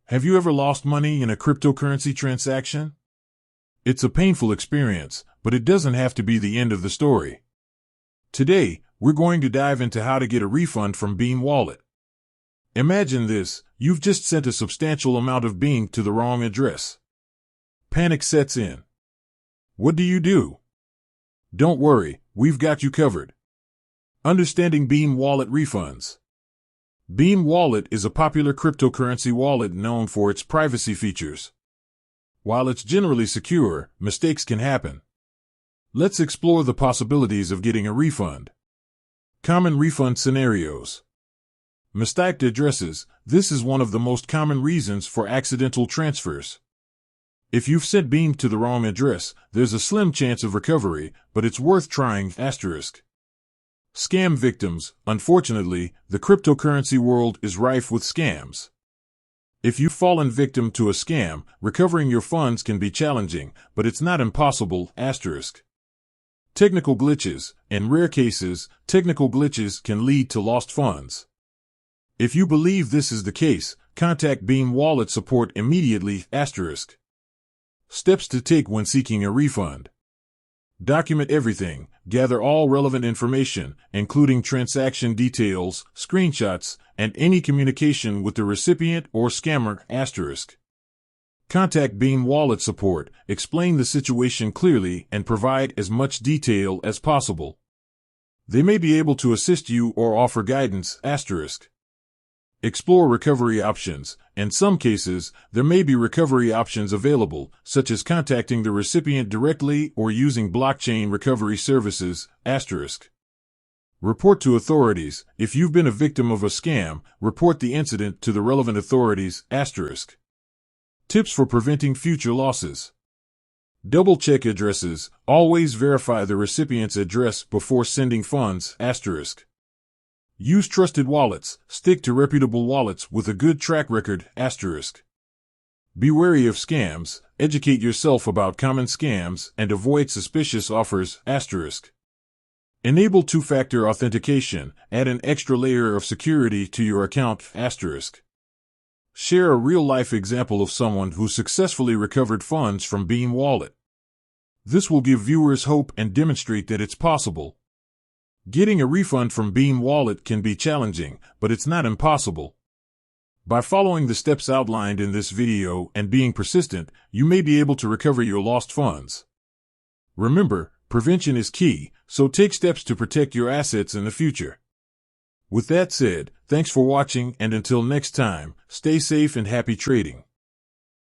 Have you ever lost money in a cryptocurrency transaction? It's a painful experience, but it doesn't have to be the end of the story. Today, we're going to dive into how to get a refund from Beam Wallet. Imagine this: you've just sent a substantial amount of Beam to the wrong address. Panic sets in. What do you do? Don't worry, we've got you covered. Understanding Beam Wallet refunds. Beam Wallet is a popular cryptocurrency wallet known for its privacy features. While it's generally secure, mistakes can happen. Let's explore the possibilities of getting a refund. Common refund scenarios. Mistyped addresses. This is one of the most common reasons for accidental transfers. If you've sent Beam to the wrong address, there's a slim chance of recovery, but it's worth trying. Scam victims. Unfortunately, the cryptocurrency world is rife with scams. If you've fallen victim to a scam, recovering your funds can be challenging, but it's not impossible. Technical glitches. In rare cases, technical glitches can lead to lost funds. If you believe this is the case, contact Beam Wallet support immediately. Steps to take when seeking a refund. Document everything. Gather all relevant information, including transaction details, screenshots, and any communication with the recipient or scammer. Contact Beam Wallet support, explain the situation clearly, and provide as much detail as possible. They may be able to assist you or offer guidance. Explore recovery options. In some cases, there may be recovery options available, such as contacting the recipient directly or using blockchain recovery services. Report to authorities. If you've been a victim of a scam, report the incident to the relevant authorities. Tips for preventing future losses. Double-check addresses. Always verify the recipient's address before sending funds. Use trusted wallets. Stick to reputable wallets with a good track record. Be wary of scams. Educate yourself about common scams and avoid suspicious offers. Enable two-factor authentication. Add an extra layer of security to your account. Share a real-life example of someone who successfully recovered funds from Beam Wallet. This will give viewers hope and demonstrate that it's possible. Getting a refund from Beam Wallet can be challenging, but it's not impossible. By following the steps outlined in this video and being persistent, you may be able to recover your lost funds. Remember, prevention is key, so take steps to protect your assets in the future. With that said, thanks for watching, and until next time, stay safe and happy trading.